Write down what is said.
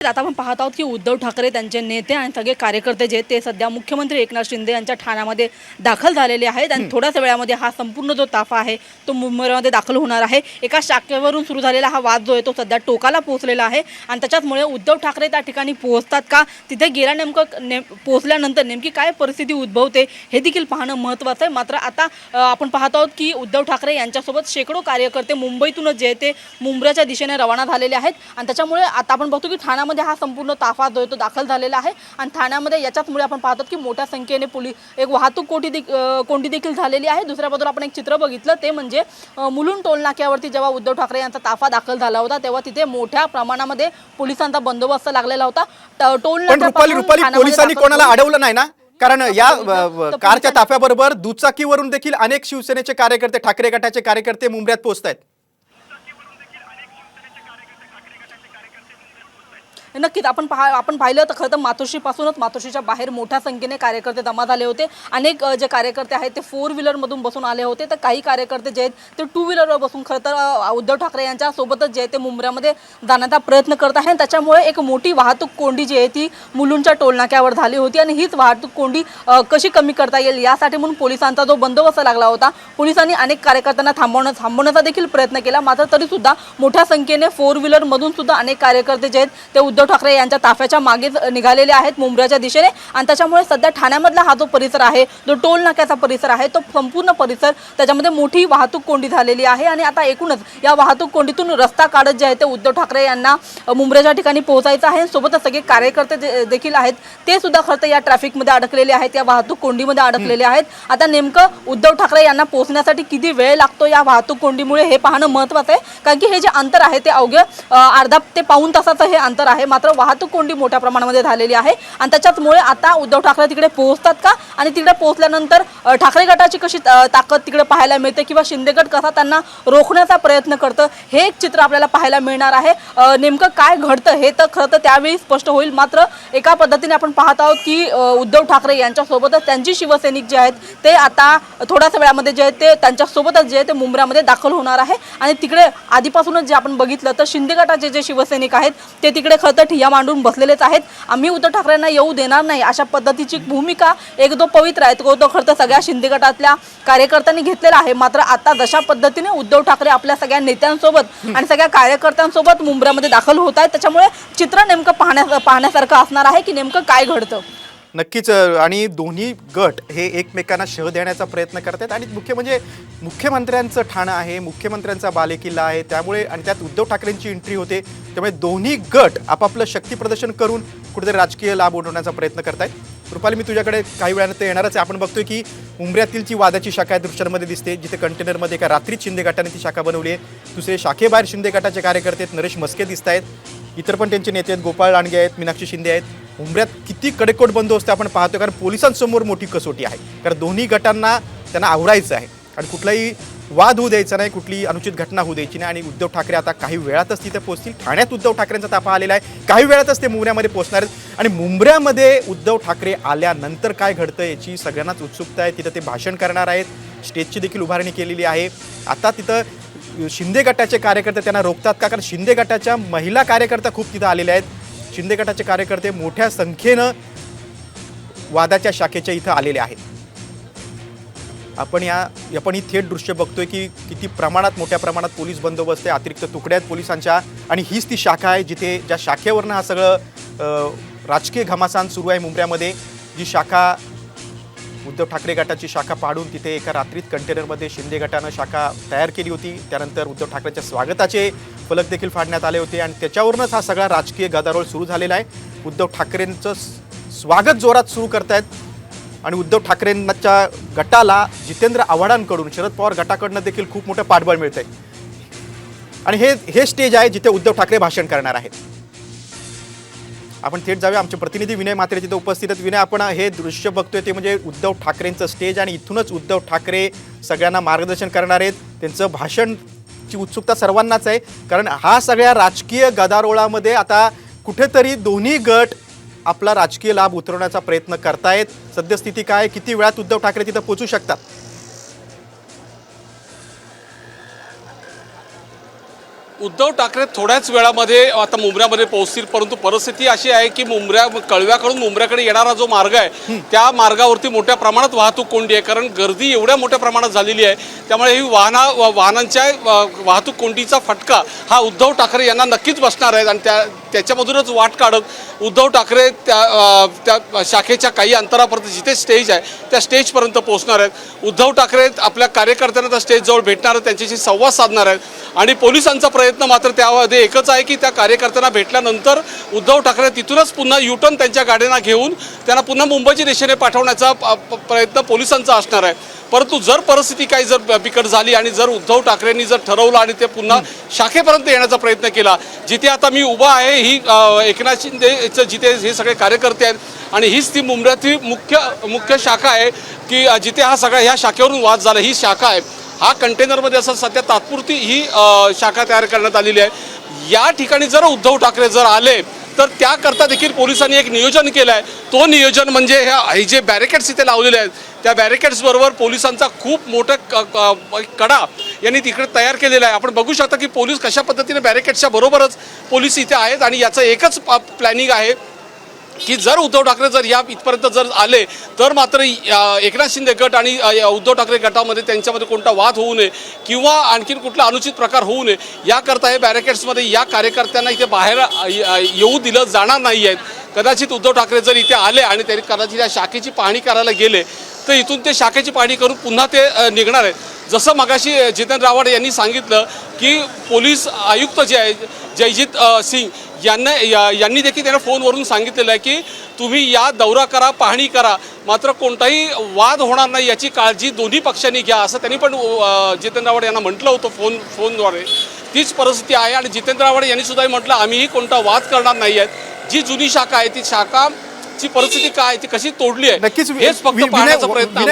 आता आपण पाहत आहोत की उद्धव ठाकरे त्यांचे नेते आणि सगळे कार्यकर्ते जे ते सध्या मुख्यमंत्री एकनाथ शिंदे यांच्या ठाण्यामध्ये दाखल झालेले आहेत आणि थोड्याच वेळामध्ये हा संपूर्ण जो ताफा आहे तो मुंबईमध्ये दाखल होणार आहे। एका शाखेवरून सुरू झालेला हा वाद जो आहे तो सध्या टोकाला पोहोचलेला आहे आणि त्याच्यामुळे उद्धव ठाकरे त्या ठिकाणी पोहोचतात का, तिथे गेल्या पोहोचल्यानंतर नेमकी काय परिस्थिती उद्भवते हे देखील पाहणं महत्त्वाचं आहे। मात्र आता आपण पाहत आहोत की उद्धव ठाकरे यांच्यासोबत शेकडो कार्यकर्ते मुंबईतूनच जे ते मुंब्र्याच्या दिशेने रवाना झालेले आहेत आणि त्याच्यामुळे आता आपण बघतो की ठाण्यामध्ये हा संपूर्ण ताफा जो आहे तो दाखल झालेला आहे आणि ठाण्यामध्ये याच्याचमुळे आपण पाहतो की मोठ्या संख्येने एक वाहतूक कोंडी देखील झालेली आहे। दुसऱ्या बाजूला आपण एक चित्र बघितलं ते म्हणजे मुलुंड टोल नाक्यावरती जेव्हा उद्धव ठाकरे यांचा ताफा दाखल झाला होता तेव्हा तिथे मोठ्या प्रमाणामध्ये पोलिसांचा बंदोबस्त लागलेला होता। टोल रुपाली पोलिसांनी कोणाला अडवलं नाही ना, कारण या कारच्या ताफ्याबरोबर दुचाकीवरून देखील अनेक शिवसेनेचे कार्यकर्ते, ठाकरे गटाचे कार्यकर्ते मुंबऱ्यात पोहोचतायत। नक्कीच आपण पाहिलं तर खरं तर मातोश्रीपासूनच मातोश्रीच्या बाहेर मोठ्या संख्येने कार्यकर्ते जमा झाले होते। अनेक जे कार्यकर्ते आहेत ते 4 व्हीलरमधून बसून आले होते, तर काही कार्यकर्ते जे आहेत ते 2 व्हीलरवर बसून खरं तर उद्धव ठाकरे यांच्या सोबतच जे ते मुंब्र्यामध्ये जाण्याचा प्रयत्न करत आहे। त्याच्यामुळे एक मोठी वाहतूक कोंडी जी आहे ती मुलुंडच्या टोलनाक्यावर झाली होती आणि हीच वाहतूक कोंडी कशी कमी करता येईल यासाठी म्हणून पोलिसांचा जो बंदोबस्त लागला होता, पोलिसांनी अनेक कार्यकर्त्यांना थांबवण्याचा देखील प्रयत्न केला। मात्र तरीसुद्धा मोठ्या संख्येने 4 व्हीलरमधून सुद्धा अनेक कार्यकर्ते जे आहेत ते उद्धव ठाकरे यांच्या ताफ्याच्या मागे निघालेले आहेत मुंब्र्याच्या दिशेने आणि त्याच्यामुळे सध्या ठाण्यामधला हा जो परिसर आहे, जो टोल नाक्याचा परिसर आहे, तो संपूर्ण परिसर त्याच्यामध्ये मोठी वाहतूक कोंडी झालेली आहे आणि आता एकूणच या वाहतूक कोंडीतून रस्ता काढत जे आहे ते उद्धव ठाकरे यांना मुंब्र्याच्या ठिकाणी पोहोचायचं आहे। सोबतच सगळे कार्यकर्ते देखील आहेत ते सुद्धा खरं तर या ट्रॅफिकमध्ये अडकलेले आहेत, या वाहतूक कोंडीमध्ये अडकलेले आहेत। आता नेमकं उद्धव ठाकरे यांना पोहोचण्यासाठी किती वेळ लागतो या वाहतूक कोंडीमुळे हे पाहणं महत्त्वाचं आहे, कारण की हे जे अंतर आहे ते अवघे अर्धा ते पाऊण तासाचं हे अंतर आहे। मात्र वाहतूक कोंडी मोठ्या प्रमाणामध्ये झालेली आहे आणि त्याच्यामुळे आता उद्धव ठाकरे तिकडे पोहोचतात का आणि तिकडे पोहोचल्यानंतर ठाकरे गटाची कशी ताकद तिकडे पाहायला मिळते किंवा शिंदे गट कसा त्यांना रोखण्याचा प्रयत्न करतं हे एक चित्र आपल्याला पाहायला मिळणार आहे। नेमकं काय घडतं हे तर खरं तर त्यावेळी स्पष्ट होईल। मात्र एका पद्धतीने आपण पाहत आहोत की उद्धव ठाकरे यांच्यासोबतच त्यांची शिवसैनिक जे आहेत ते आता थोड्याच वेळामध्ये जे आहेत ते त्यांच्यासोबतच जे आहे ते मुंब्र्यामध्ये दाखल होणार आहे आणि तिकडे आधीपासूनच जे आपण बघितलं तर शिंदे गटाचे जे शिवसैनिक आहेत ते तिकडे खरं तर ठिय्या मांडून बसलेलेच आहेत। आम्ही उद्धव ठाकरेंना येऊ देणार नाही अशा पद्धतीची भूमिका एक जो पवित्र आहे तो खरं तर सगळ्या शिंदे गटातल्या कार्यकर्त्यांनी घेतलेला आहे। मात्र आता जशा पद्धतीने उद्धव ठाकरे आपल्या सगळ्या नेत्यांसोबत आणि सगळ्या कार्यकर्त्यांसोबत मुंब्र्यामध्ये दाखल होत आहेत त्याच्यामुळे चित्र नेमकं पाहण्यासारखं असणार आहे की नेमकं काय घडतं। नक्कीच, आणि दोन्ही गट हे एकमेकांना शह देण्याचा प्रयत्न करतात आणि मुख्य म्हणजे मुख्यमंत्र्यांचं ठाणं आहे, मुख्यमंत्र्यांचा बालेकिल्ला आहे, त्यामुळे आणि त्यात उद्धव ठाकरेंची एंट्री होते, त्यामुळे दोन्ही गट आपापलं शक्ती प्रदर्शन करून कुठेतरी राजकीय लाभ उठवण्याचा प्रयत्न करतायत। रुपाली, मी तुझ्याकडे काही वेळानंतर येणारच आहे। आपण बघतोय की मुंब्र्यातील जी वादाची शाखा आहे दृश्यांमध्ये दिसते, जिथे कंटेनरमध्ये एका रात्रीच शिंदे गटाने ती शाखा बनवली आहे। दुसरे शाखेबाहेर शिंदे गटाचे कार्यकर्ते आहेत, नरेश मस्के दिसत आहेत, इतर पण त्यांचे नेते आहेत, गोपाळ लांडगे आहेत, मीनाक्षी शिंदे आहेत। मुंब्र्यात किती कडेकोट बंदोबस्त आपण पाहतो, कारण पोलिसांसमोर मोठी कसोटी आहे, कारण दोन्ही गटांना त्यांना आवरायचं आहे आणि कुठलाही वाद होऊ द्यायचा नाही, कुठली अनुचित घटना होऊ द्यायची नाही। आणि उद्धव ठाकरे आता काही वेळातच तिथे पोहोचतील। ठाण्यात उद्धव ठाकरेंचा ताफा आलेला आहे, काही वेळातच ते मुंब्र्यामध्ये पोहोचणार आहेत आणि मुंब्र्यामध्ये उद्धव ठाकरे आल्यानंतर काय घडतं याची सगळ्यांनाच उत्सुकता आहे। तिथं ते भाषण करणार आहेत, स्टेजची देखील उभारणी केलेली आहे। आता तिथं शिंदे गटाचे कार्यकर्ते त्यांना रोखतात का, कारण शिंदे गटाच्या महिला कार्यकर्त्या खूप तिथं आलेल्या आहेत। शिंदे गटाचे कार्यकर्ते मोठ्या संख्येनं वादाच्या शाखेच्या इथं आलेले आहेत। आपण ही थेट दृश्य बघतोय की किती प्रमाणात मोठ्या प्रमाणात पोलीस बंदोबस्त आहे, अतिरिक्त तुकड्या आहेत पोलिसांच्या आणि हीच ती शाखा आहे जिथे ज्या शाखेवरनं हा सगळं राजकीय घमासान सुरू आहे। मुंब्र्यामध्ये जी शाखा उद्धव ठाकरे गटाची शाखा पाडून तिथे एका रात्रीत कंटेनरमध्ये शिंदे गटानं शाखा तयार केली होती, त्यानंतर उद्धव ठाकरेंच्या स्वागताचे फलक देखील फाडण्यात आले होते आणि त्याच्यावरूनच हा सगळा राजकीय गदारोळ सुरू झालेला आहे। उद्धव ठाकरेंचं स्वागत जोरात सुरू करतायत आणि उद्धव ठाकरेंच्या गटाला जितेंद्र आव्हाडांकडून, शरद पवार गटाकडनं देखील खूप मोठं पाठबळ मिळतंय आणि हे स्टेज आहे जिथे उद्धव ठाकरे भाषण करणार आहेत। आपण थेट जाऊया, आमचे प्रतिनिधी विनय म्हात्रे तिथे उपस्थित आहेत। विनय, आपण हे दृश्य बघतोय ते म्हणजे उद्धव ठाकरेंचं स्टेज आणि इथूनच उद्धव ठाकरे सगळ्यांना मार्गदर्शन करणार आहेत। त्यांचं भाषणची उत्सुकता सर्वांनाच आहे, कारण हा सगळ्या राजकीय गदारोळामध्ये आता कुठेतरी दोन्ही गट आपला राजकीय लाभ उतरवण्याचा प्रयत्न करतायत। सद्यस्थिती काय, किती वेळात उद्धव ठाकरे तिथे पोहोचू शकतात? उद्धव ठाकरे थोड्याच वेळामध्ये आता मुंबऱ्यामध्ये पोहोचतील, परंतु परिस्थिती अशी आहे की कळव्याकडून मुंबऱ्याकडे येणारा जो मार्ग आहे त्या मार्गावरती मोठ्या प्रमाणात वाहतूक कोंडी आहे, कारण गर्दी एवढ्या मोठ्या प्रमाणात झालेली आहे. त्यामुळे ही वाहनांच्या वाहतूक कोंडीचा फटका हा उद्धव ठाकरे यांना नक्कीच बसणार आहे आणि त्याच्यामधूनच वाट काढत उद्धव ठाकरे त्या शाखेच्या काही अंतरापर्यंत जिथे स्टेज आहे त्या स्टेजपर्यंत पोहोचणार आहेत. उद्धव ठाकरे आपल्या कार्यकर्त्यांना त्या स्टेजजवळ भेटणार आहेत, त्यांच्याशी संवाद साधणार आहेत आणि पोलिसांचा प्रयत्न मात्र त्यामध्ये एकच आहे की त्या कार्यकर्त्यांना भेटल्यानंतर उद्धव ठाकरे तिथूनच पुन्हा युटर्न त्यांच्या गाड्यांना घेऊन त्यांना पुन्हा मुंबईच्या दिशेने पाठवण्याचा प्रयत्न पोलिसांचा असणार आहे. परंतु जर परिस्थिती काही जर बिकट झाली आणि जर उद्धव ठाकरेंनी जर ठरवलं आणि ते पुन्हा शाखेपर्यंत येण्याचा प्रयत्न केला, जिथे आता मी उभा आहे ही एकनाथ शिंदेचं जिथे हे सगळे कार्यकर्ते आहेत आणि हीच ती मुंबऱ्यातील मुख्य शाखा आहे की जिथे ह्या शाखेवरून वाद झाला. ही शाखा आहे, हा कंटेनरमध्ये असं सध्या तात्पुरती ही शाखा तयार करण्यात आलेली आहे. या ठिकाणी जर उद्धव ठाकरे जर आले तर त्याकरता देखील पोलिसांनी एक नियोजन केलं आहे. तो नियोजन म्हणजे हे जे बॅरिकेड्स इथे लावलेले आहेत त्या बॅरिकेड्सबरोबर पोलिसांचा खूप मोठा कडा यांनी तिकडे तयार केलेला आहे. आपण बघू शकता की पोलीस कशा पद्धतीने बॅरिकेड्सच्या बरोबरच पोलीस इथे आहेत आणि याचं एकच प्लॅनिंग आहे की जर उद्धव ठाकरे जर या इथपर्यंत जर आले तर मात्र एकनाथ शिंदे गट आणि उद्धव ठाकरे गटामध्ये त्यांच्यामध्ये कोणता वाद होऊ नये किंवा आणखीन कुठला अनुचित प्रकार होऊ नये याकरता हे बॅरिकेड्समध्ये या कार्यकर्त्यांना इथे बाहेर येऊ दिलं जाणार नाही आहेत. कदाचित उद्धव ठाकरे जर इथे आले आणि त्यांनी कदाचित या शाखेची पाहणी करायला गेले तर इथून ते शाखेची पाहणी करून पुन्हा ते निघणार आहेत. जसं मगाशी जितेंद्र आव्हाड यांनी सांगितलं की पोलीस आयुक्त जे आहे जयजीत सिंग यांनी देखील त्यांना फोनवरून सांगितलेलं आहे की तुम्ही या दौरा करा, पाहणी करा, मात्र कोणताही वाद होणार नाही याची काळजी दोन्ही पक्षांनी घ्या, असं त्यांनी पण जितेंद्र आव्हाड यांना म्हटलं होतं फोनद्वारे. तीच परिस्थिती आहे आणि जितेंद्र आव्हाड यांनी सुद्धा म्हटलं आम्हीही कोणता वाद करणार नाही आहेत. जी जुनी शाखा आहे ती शाखाची परिस्थिती काय ती कशी तोडली आहे नक्कीच हेच फक्त पाहण्याचा प्रयत्न